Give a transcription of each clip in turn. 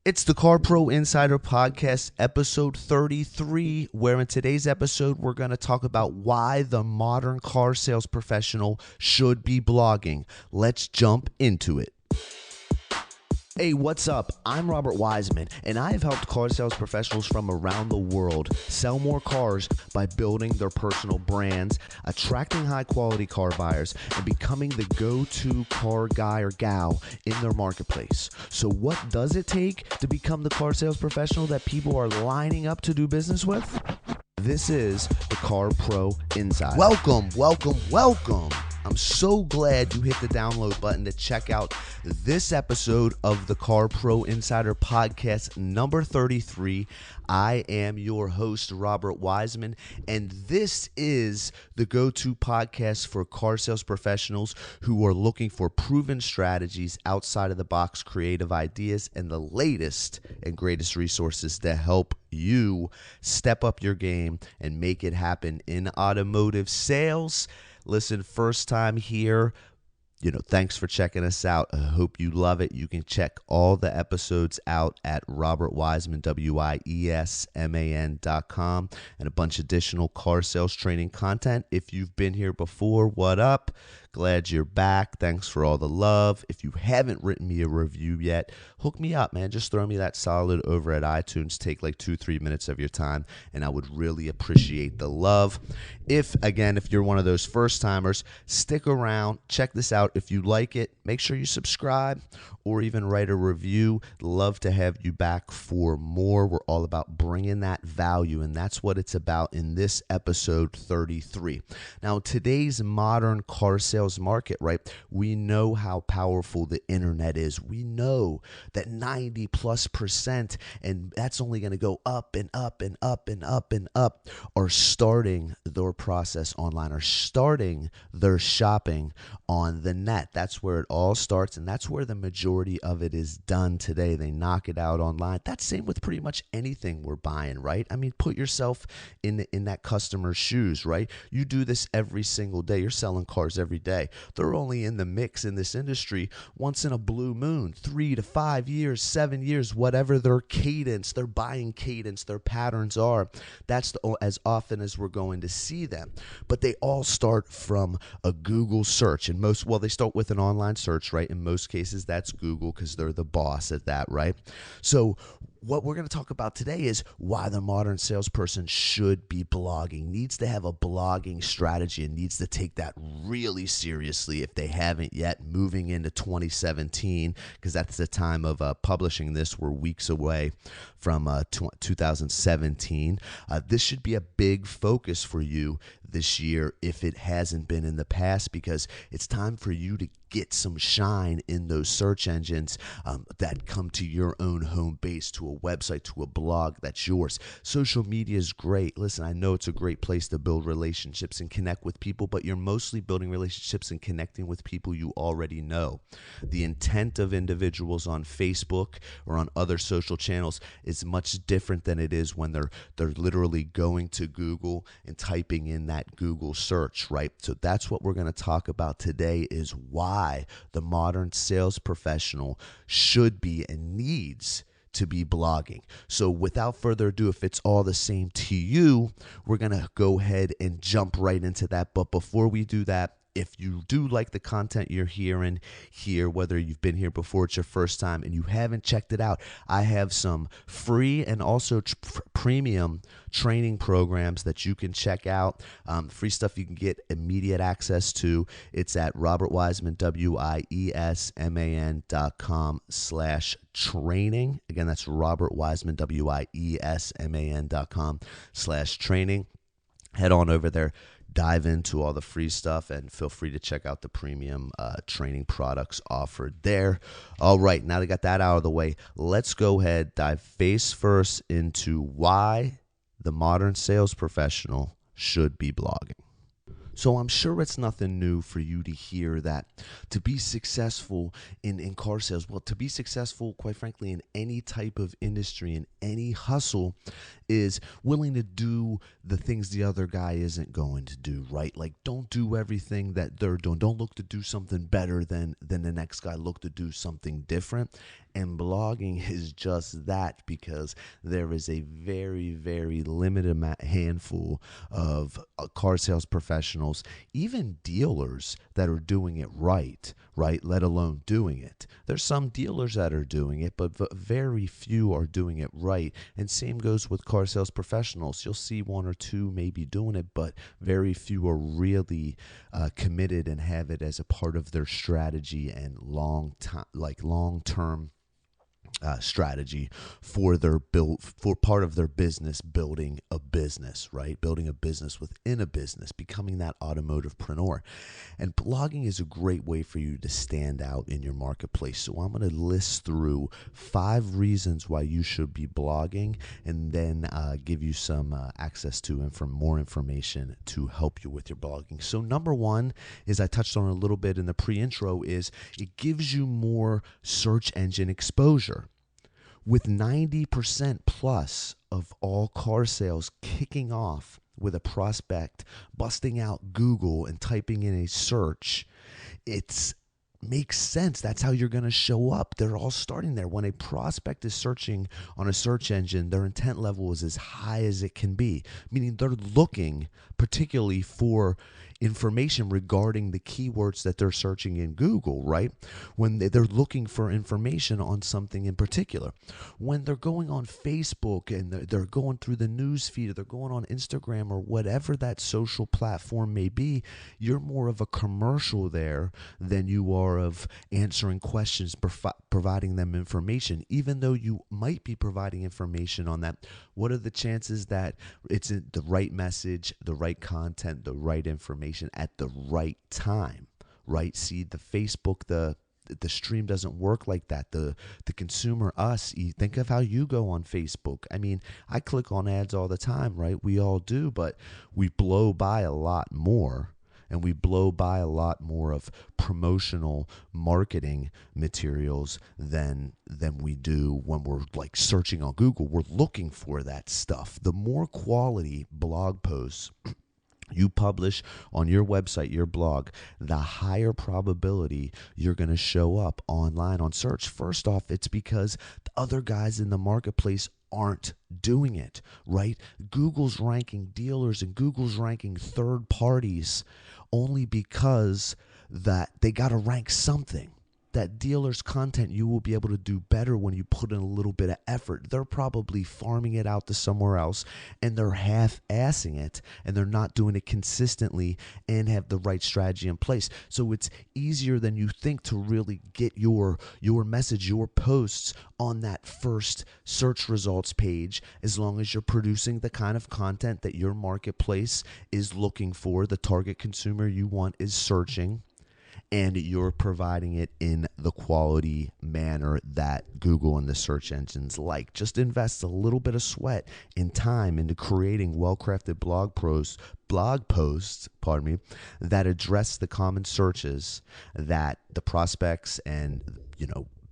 It's the Car Pro Insider Podcast, episode 33, where in today's episode, we're going to talk about why the modern car sales professional should be blogging. Let's jump into it. Hey, what's up? I'm Robert Wiseman, and I have helped car sales professionals from around the world sell more cars by building their personal brands, attracting high-quality car buyers, and becoming the go-to car guy or gal in their marketplace. So what does it take to become the car sales professional that people are lining up to do business with? This is the Car Pro Insider. Welcome. I'm so glad you hit the download button to check out this episode of the Car Pro Insider Podcast number 33. I am your host, Robert Wiseman, and this is the go-to podcast for car sales professionals who are looking for proven strategies, outside of the box creative ideas, and the latest and greatest resources to help you step up your game and make it happen in automotive sales. Listen, first time here, thanks for checking us out. I hope you love it. You can check all the episodes out at robertwiseman.com and a bunch of additional car sales training content. If you've been here before, what up? Glad you're back. Thanks for all the love. If you haven't written me a review yet, hook me up, man. Just throw me that solid over at iTunes. Take like 2-3 minutes of your time, and I would really appreciate the love. If you're one of those first timers, stick around. Check this out. If you like it, make sure you subscribe or even write a review. Love to have you back for more. We're all about bringing that value, and that's what it's about in this episode 33. Now, today's modern car sales market, right? We know how powerful the internet is. We know that 90+%, and that's only going to go up and up and up and up and up, are starting their process online, are starting their shopping on the net. That's where it all starts, and that's where the majority of it is done today. They knock it out online. That's same with pretty much anything we're buying, right? I mean, put yourself in that customer's shoes, right? You do this every single day. You're selling cars every day. They're only in the mix in this industry once in a blue moon, 3 to 5 years, 7 years, whatever their cadence, their buying cadence, their patterns are. That's as often as we're going to see them. But they all start from a Google search, and they start with an online search, right? In most cases, that's Google because they're the boss at that, right? So what we're going to talk about today is why the modern salesperson should be blogging, needs to have a blogging strategy, and needs to take that really seriously if they haven't yet, moving into 2017, because that's the time of publishing this. We're weeks away from 2017. This should be a big focus for you this year if it hasn't been in the past, because it's time for you to get some shine in those search engines that come to your own home base, to a website, to a blog that's yours. Social media is great. Listen, I know it's a great place to build relationships and connect with people, but you're mostly building relationships and connecting with people you already know. The intent of individuals on Facebook or on other social channels is much different than it is when they're literally going to Google and typing in that Google search, right? So that's what we're going to talk about today, is why the modern sales professional should be and needs to be blogging. So without further ado, if it's all the same to you, we're going to go ahead and jump right into that. But before we do that, if you do like the content you're hearing here, whether you've been here before, it's your first time, and you haven't checked it out, I have some free and also premium training programs that you can check out. Free stuff you can get immediate access to. It's at robertwiseman.com/training. Again, that's robertwiseman.com/training. Head on over there. Dive into all the free stuff, and feel free to check out the premium training products offered there. All right, now they got that out of the way, let's go ahead, dive face first into why the modern sales professional should be blogging. So I'm sure it's nothing new for you to hear that to be successful in car sales, well, to be successful, quite frankly, in any type of industry, in any hustle, is willing to do the things the other guy isn't going to do, right? Like, don't do everything that they're doing. Don't look to do something better than the next guy. Look to do something different. And blogging is just that, because there is a very, very limited handful of car sales professionals, even dealers, that are doing it right, let alone doing it. There's some dealers that are doing it, but very few are doing it right. And same goes with car sales professionals. You'll see one or two maybe doing it, but very few are really committed and have it as a part of their strategy and long-term strategy for part of their business, building a business, right? Building a business within a business, becoming that automotivepreneur. And blogging is a great way for you to stand out in your marketplace. So I'm going to list through 5 reasons why you should be blogging, and then give you some access to more information to help you with your blogging. So number 1 is, I touched on a little bit in the pre-intro, is it gives you more search engine exposure. With 90% plus of all car sales kicking off with a prospect busting out Google and typing in a search, it makes sense. That's how you're going to show up. They're all starting there. When a prospect is searching on a search engine, their intent level is as high as it can be, meaning they're looking particularly for information regarding the keywords that they're searching in Google, right? When they're looking for information on something in particular. When they're going on Facebook and they're going through the news feed, or they're going on Instagram or whatever that social platform may be, you're more of a commercial there than you are of answering questions, providing them information. Even though you might be providing information on that, what are the chances that it's the right message, the right content, the right information at the right time, right? See, the Facebook, the stream doesn't work like that. The consumer, us, you think of how you go on Facebook. I mean, I click on ads all the time, right? We all do, but we blow by a lot more. And we blow by a lot more of promotional marketing materials than we do when we're like searching on Google. We're looking for that stuff. The more quality blog posts you publish on your website, your blog, the higher probability you're going to show up online on search. First off, it's because the other guys in the marketplace aren't doing it, right? Google's ranking dealers and Google's ranking third parties only because that they got to rank something. That dealer's content, you will be able to do better when you put in a little bit of effort. They're probably farming it out to somewhere else, and they're half-assing it, and they're not doing it consistently and have the right strategy in place. So it's easier than you think to really get your message, your posts on that first search results page, as long as you're producing the kind of content that your marketplace is looking for, the target consumer you want is searching, and you're providing it in the quality manner that Google and the search engines like. Just invest a little bit of sweat and time into creating well-crafted blog posts, that address the common searches that the prospects and,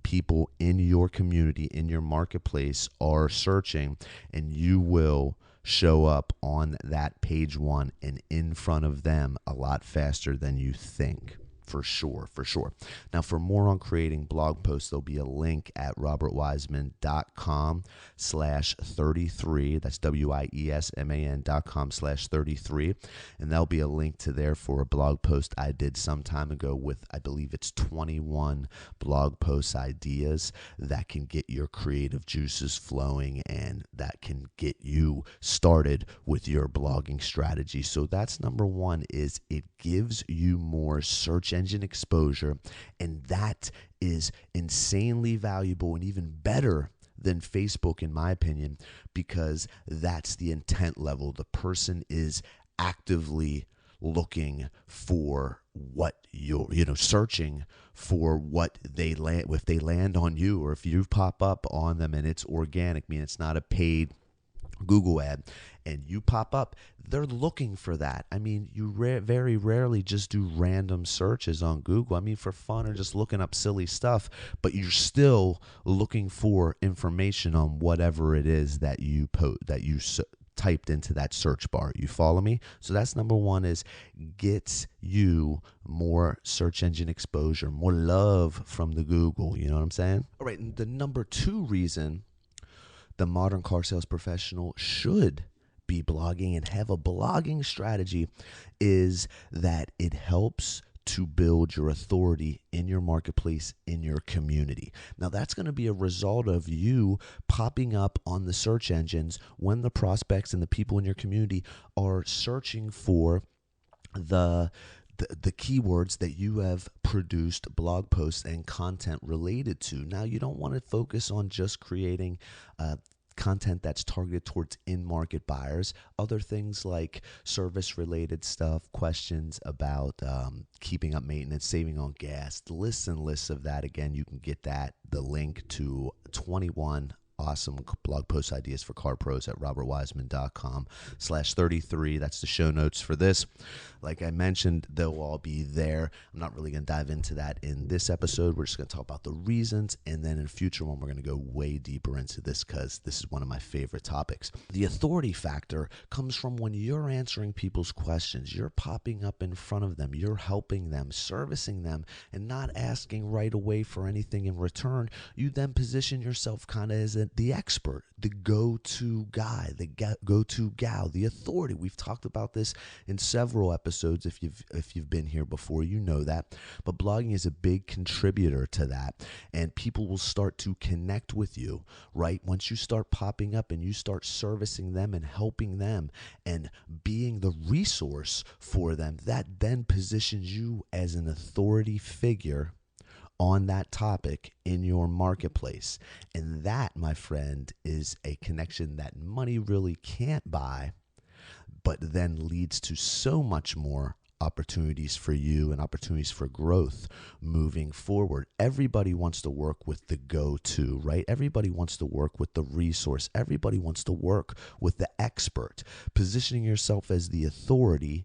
people in your community, in your marketplace are searching, and you will show up on that page 1 and in front of them a lot faster than you think. For sure. Now, for more on creating blog posts, there'll be a link at robertwiseman.com/33. That's WIESMAN.com/33. And there'll be a link to there for a blog post I did some time ago with, I believe it's 21 blog post ideas that can get your creative juices flowing and that can get you started with your blogging strategy. So that's number 1, is it gives you more search engine exposure, and that is insanely valuable and even better than Facebook, in my opinion, because that's the intent level. The person is actively looking for what you're, searching for what they land, if they land on you, or if you pop up on them and it's organic, meaning it's not a paid Google ad, and you pop up, they're looking for that. I mean, you very rarely just do random searches on Google. I mean, for fun or just looking up silly stuff, but you're still looking for information on whatever it is that you typed into that search bar. You follow me? So that's number one, is gets you more search engine exposure, more love from the Google. You know what I'm saying? All right. And the number two reason the modern car sales professional should be blogging and have a blogging strategy is that it helps to build your authority in your marketplace, in your community. Now, that's going to be a result of you popping up on the search engines when the prospects and the people in your community are searching for the keywords that you have produced blog posts and content related to. Now, you don't want to focus on just creating content that's targeted towards in-market buyers. Other things like service-related stuff, questions about keeping up maintenance, saving on gas, lists and lists of that. Again, you can get the link to 21 awesome blog post ideas for car pros at robertwiseman.com/33. That's the show notes for this. Like I mentioned, they'll all be there. I'm not really going to dive into that in this episode. We're just going to talk about the reasons, and then in a future one, we're going to go way deeper into this because this is one of my favorite topics. The authority factor comes from when you're answering people's questions. You're popping up in front of them. You're helping them, servicing them, and not asking right away for anything in return. You then position yourself kind of as the expert, the go-to guy, the go-to gal, the authority. We've talked about this in several episodes. If you've been here before, you know that. But blogging is a big contributor to that, and people will start to connect with you, right? Once you start popping up and you start servicing them and helping them and being the resource for them, that then positions you as an authority figure on that topic in your marketplace. And that, my friend, is a connection that money really can't buy, but then leads to so much more opportunities for you and opportunities for growth moving forward. Everybody wants to work with the go-to, right? Everybody wants to work with the resource. Everybody wants to work with the expert. Positioning yourself as the authority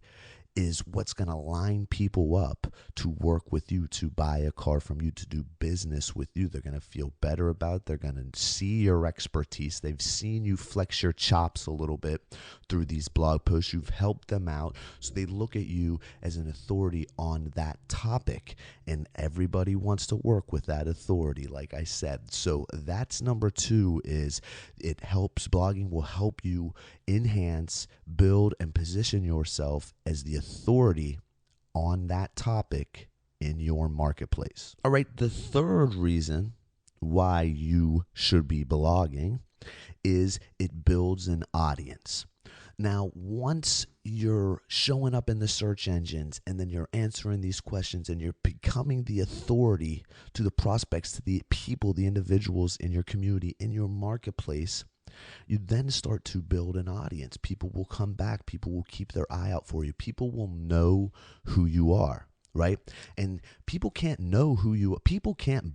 is what's going to line people up to work with you, to buy a car from you, to do business with you. They're going to feel better about it. They're going to see your expertise. They've seen you flex your chops a little bit through these blog posts. You've helped them out. So they look at you as an authority on that topic. And everybody wants to work with that authority, like I said. So that's number two, is blogging will help you enhance, build, and position yourself as the authority on that topic in your marketplace. All right, the third reason why you should be blogging is it builds an audience. Now, once you're showing up in the search engines and then you're answering these questions and you're becoming the authority to the prospects, to the people, the individuals in your community, in your marketplace, you then start to build an audience. People will come back. People will keep their eye out for you. People will know who you are, right? And people can't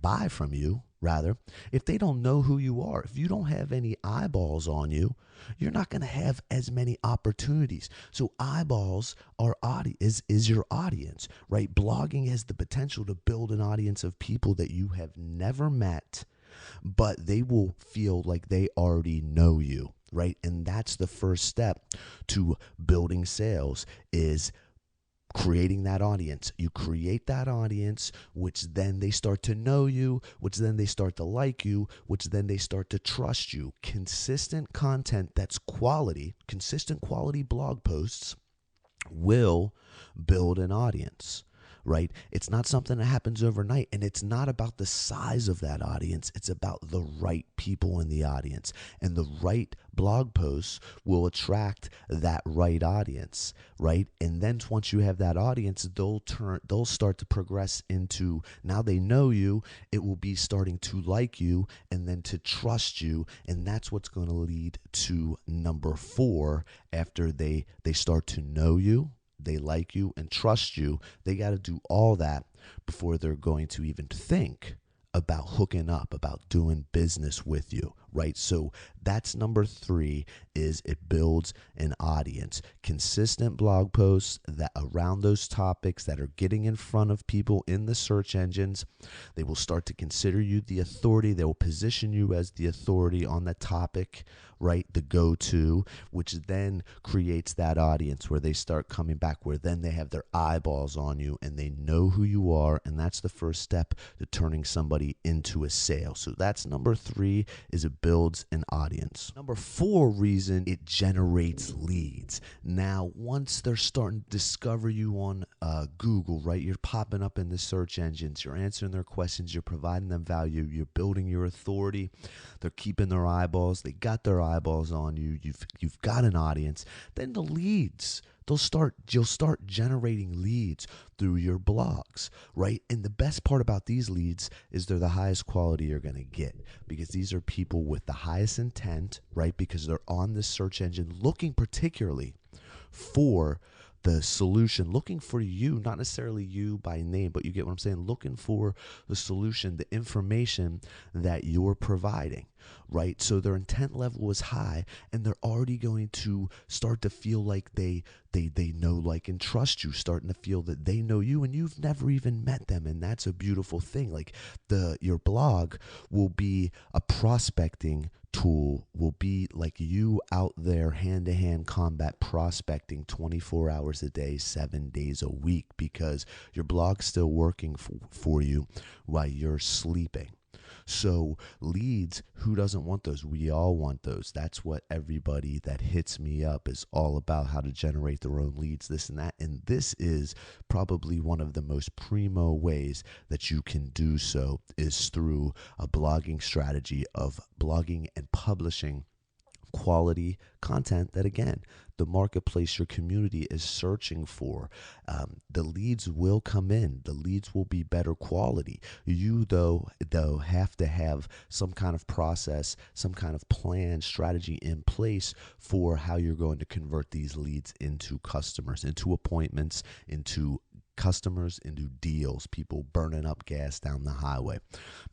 buy from you, rather, if they don't know who you are. If you don't have any eyeballs on you, you're not going to have as many opportunities. So eyeballs is your audience, right? Blogging has the potential to build an audience of people that you have never met, but they will feel like they already know you, right? And that's the first step to building sales, is creating that audience. You create that audience, which then they start to know you, which then they start to like you, which then they start to trust you. Consistent content that's quality, consistent quality blog posts will build an audience, right? It's not something that happens overnight, and it's not about the size of that audience. It's about the right people in the audience, and the right blog posts will attract that right audience, right? And then once you have that audience, they'll start to progress into, now they know you, it will be starting to like you and then to trust you, and that's what's going to lead to number 4. After they start to know you, they like you and trust you, they got to do all that before they're going to even think about hooking up, about doing business with you, right? So that's number 3, is it builds an audience. Consistent blog posts that around those topics that are getting in front of people in the search engines. They will start to consider you the authority. They will position you as the authority on the topic, right? The go-to, which then creates that audience where they start coming back, where then they have their eyeballs on you and they know who you are. And that's the first step to turning somebody into a sale. So that's number 3, is it builds an audience. Number 4 reason, it generates leads. Now, once they're starting to discover you on Google, right? You're popping up in the search engines, you're answering their questions, you're providing them value, you're building your authority. They're keeping their eyeballs. They got their eyeballs on you. You've got an audience. Then the leads, you'll start generating leads through your blogs, right? And the best part about these leads is they're the highest quality you're going to get, because these are people with the highest intent, right? Because they're on the search engine looking particularly for the solution, looking for you, not necessarily you by name, but you get what I'm saying, looking for the solution, the information that you're providing, right? So their intent level is high, and they're already going to start to feel like they know, like, and trust you, starting to feel that they know you and you've never even met them. And that's a beautiful thing. Like, your blog will be a prospecting tool, will be like you out there hand-to-hand combat prospecting 24 hours a day, 7 days a week, because your blog's still working for you while you're sleeping. So leads, who doesn't want those? We all want those. That's what everybody that hits me up is all about, how to generate their own leads, this and that. And this is probably one of the most primo ways that you can do so, is through a blogging strategy of blogging and publishing quality content that, again, the marketplace, your community is searching for. The leads will come in. The leads will be better quality. You, though, have to have some kind of process, some kind of plan, strategy in place for how you're going to convert these leads into customers, into appointments, into customers, into deals, people burning up gas down the highway.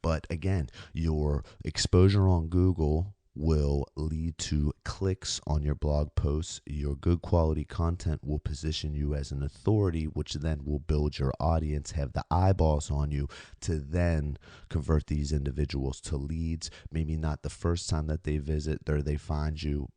But again, your exposure on Google will lead to clicks on your blog posts. Your good quality content will position you as an authority, which then will build your audience, have the eyeballs on you to then convert these individuals to leads. Maybe not the first time that they visit or they find you,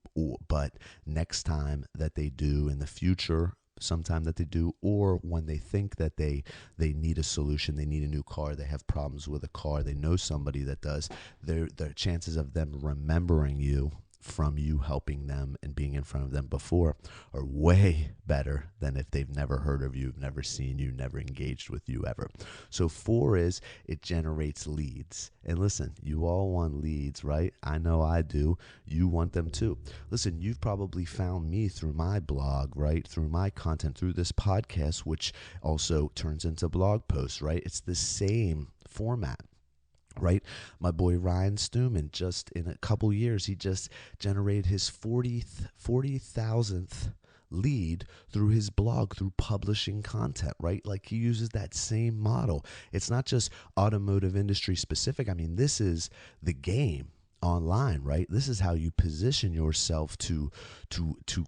but next time that they do, in the future, sometime that they do, or when they think that they need a solution, they need a new car, they have problems with a car, they know somebody that does, their chances of them remembering you from you helping them and being in front of them before are way better than if they've never heard of you, never seen you, never engaged with you ever. So 4 is it generates leads. And listen, you all want leads, right? I know I do. You want them too. Listen, you've probably found me through my blog, right? Through my content, through this podcast, which also turns into blog posts, right? It's the same format. Right? My boy Ryan Stewman, just in a couple years, he just generated his 40,000th lead through his blog, through publishing content, right? Like, he uses that same model. It's not just automotive industry specific. I mean, this is the game online, right? This is how you position yourself to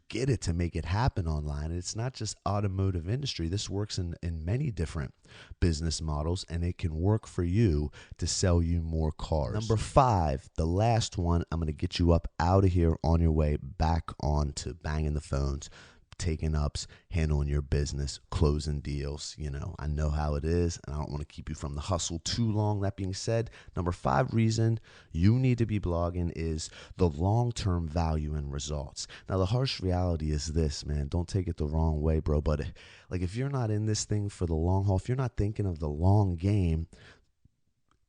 get it, to make it happen online. And it's not just automotive industry. This works in many different business models, and it can work for you to sell you more cars. Number 5, the last one, I'm going to get you up out of here on your way back on to banging the phones, taking ups, handling your business, closing deals. You know, I know how it is, and I don't want to keep you from the hustle too long. That being said, number 5 reason you need to be blogging is the long-term value and results. Now, the harsh reality is this, man, don't take it the wrong way, bro, but like, if you're not in this thing for the long haul, if you're not thinking of the long game,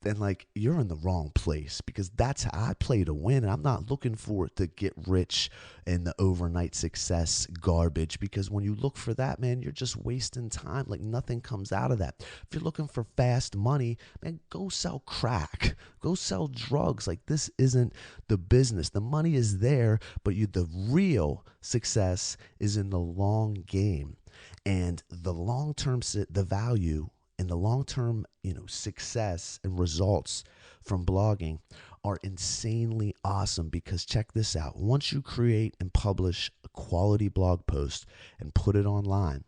then like, you're in the wrong place, because that's how I play to win. And I'm not looking for it to get rich and the overnight success garbage, because when you look for that, man, you're just wasting time. Like, nothing comes out of that. If you're looking for fast money, man, go sell crack, go sell drugs. Like, this isn't the business. The money is there, but the real success is in the long game, and the long-term, the value and the long-term, success and results from blogging are insanely awesome because check this out. Once you create and publish a quality blog post and put it online,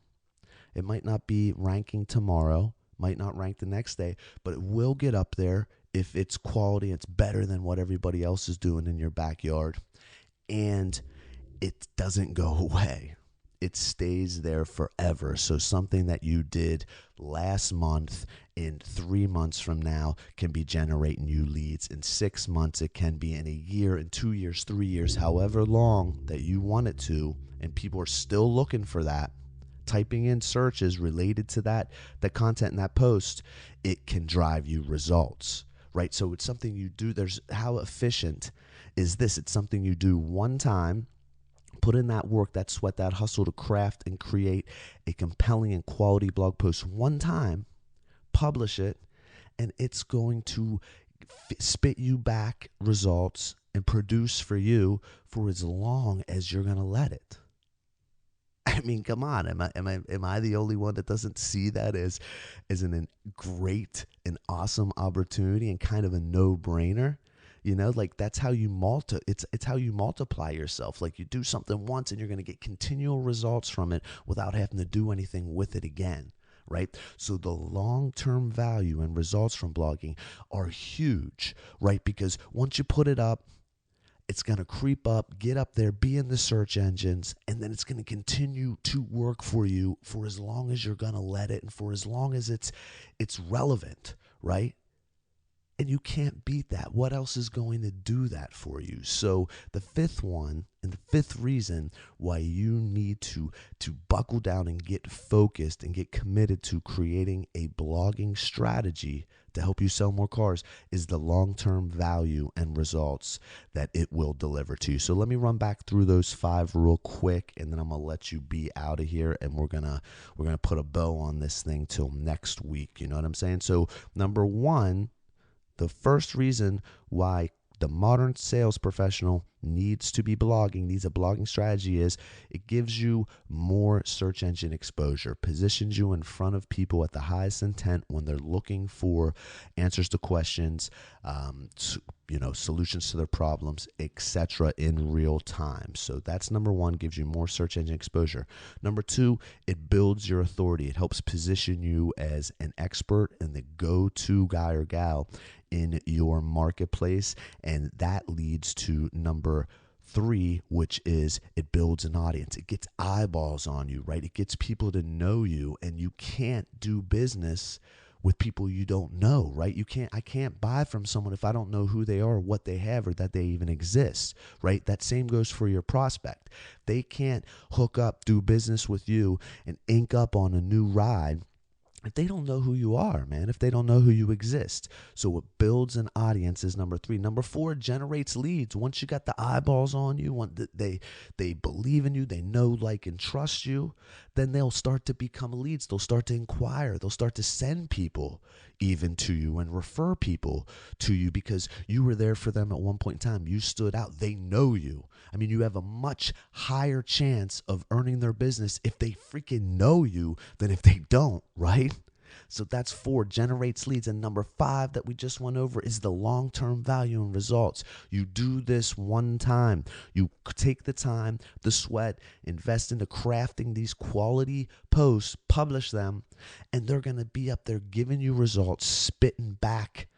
it might not be ranking tomorrow, might not rank the next day, but it will get up there if it's quality. It's better than what everybody else is doing in your backyard. And it doesn't go away. It stays there forever. So something that you did last month, in 3 months from now, can be generating you leads. In 6 months, it can be in a year, in 2 years, 3 years, however long that you want it to. And people are still looking for that. Typing in searches related to that, the content in that post, it can drive you results, right? So it's something you do. How efficient is this? It's something you do one time. Put in that work, that sweat, that hustle to craft and create a compelling and quality blog post one time, publish it, and it's going to spit you back results and produce for you for as long as you're going to let it. I mean, come on. Am I the only one that doesn't see that as a great and awesome opportunity and kind of a no-brainer? You know, like that's how you it's how you multiply yourself. Like you do something once and you're going to get continual results from it without having to do anything with it again, right? So the long-term value and results from blogging are huge, right? Because once you put it up, it's going to creep up, get up there, be in the search engines, and then it's going to continue to work for you for as long as you're going to let it and for as long as it's relevant, right? And you can't beat that. What else is going to do that for you? So the fifth one and the fifth reason why you need to buckle down and get focused and get committed to creating a blogging strategy to help you sell more cars is the long-term value and results that it will deliver to you. So let me run back through those 5 real quick, and then I'm gonna let you be out of here, and we're gonna put a bow on this thing till next week. You know what I'm saying? So number 1, the first reason why the modern sales professional needs to be blogging, needs a blogging strategy, is it gives you more search engine exposure, positions you in front of people at the highest intent when they're looking for answers to questions, solutions to their problems, etc. in real time. So that's number 1, gives you more search engine exposure. Number 2, it builds your authority. It helps position you as an expert and the go-to guy or gal in your marketplace. And that leads to number 3, which is it builds an audience. It gets eyeballs on you, right? It gets people to know you, and you can't do business with people you don't know, right? I can't buy from someone if I don't know who they are, what they have, or that they even exist, right? That same goes for your prospect. They can't hook up, do business with you, and ink up on a new ride if they don't know who you are, man, if they don't know who you exist. So it builds an audience is number 3. Number 4, generates leads. Once you got the eyeballs on you, they believe in you, they know, like, and trust you, then they'll start to become leads. They'll start to inquire. They'll start to send people even to you and refer people to you because you were there for them at one point in time. You stood out. They know you. I mean, you have a much higher chance of earning their business if they freaking know you than if they don't, right? So that's 4, generates leads. And number 5 that we just went over is the long-term value and results. You do this one time. You take the time, the sweat, invest into crafting these quality posts, publish them, and they're going to be up there giving you results, spitting back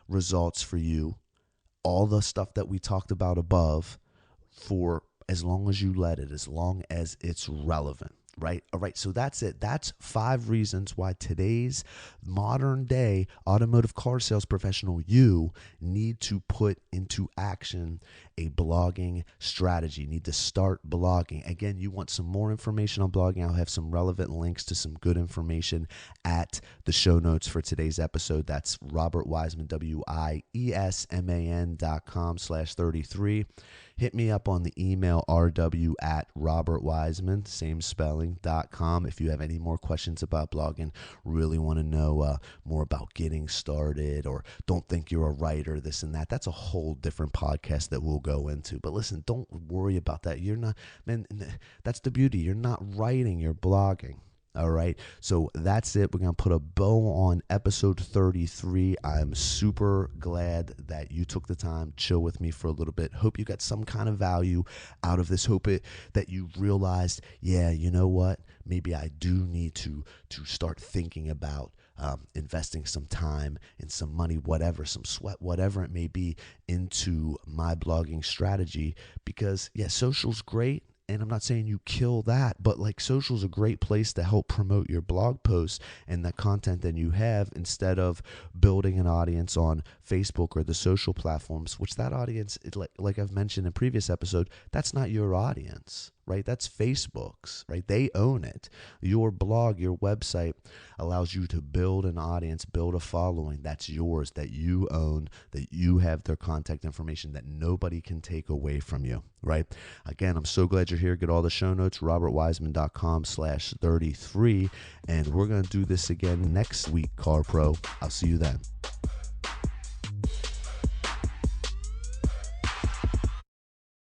results for you, all the stuff that we talked about above, for as long as you let it, as long as it's relevant. Right? All right. So that's it. That's 5 reasons why today's modern day automotive car sales professional, you need to put into action a blogging strategy. You need to start blogging. Again, you want some more information on blogging. I'll have some relevant links to some good information at the show notes for today's episode. That's Robert Wiseman, WIESMAN.com/33. Hit me up on the email rw@robertwiseman, same spelling.com. If you have any more questions about blogging, really want to know more about getting started, or don't think you're a writer, this and that, that's a whole different podcast that we'll go into. But listen, don't worry about that. You're not, man, that's the beauty. You're not writing, you're blogging. All right. So that's it. We're going to put a bow on episode 33. I'm super glad that you took the time, chill with me for a little bit. Hope you got some kind of value out of this. Hope that you realized, yeah, you know what? Maybe I do need to start thinking about investing some time and some money, whatever, some sweat, whatever it may be, into my blogging strategy. Because, yeah, social's great. And I'm not saying you kill that, but like social's a great place to help promote your blog posts and the content that you have, instead of building an audience on Facebook or the social platforms, which that audience, like I've mentioned in previous episode, that's not your audience, right? That's Facebook's, right? They own it. Your blog, your website allows you to build an audience, build a following that's yours, that you own, that you have their contact information, that nobody can take away from you, right? Again, I'm so glad you're here. Get all the show notes, robertwiseman.com/33. And we're going to do this again next week, Car Pro. I'll see you then.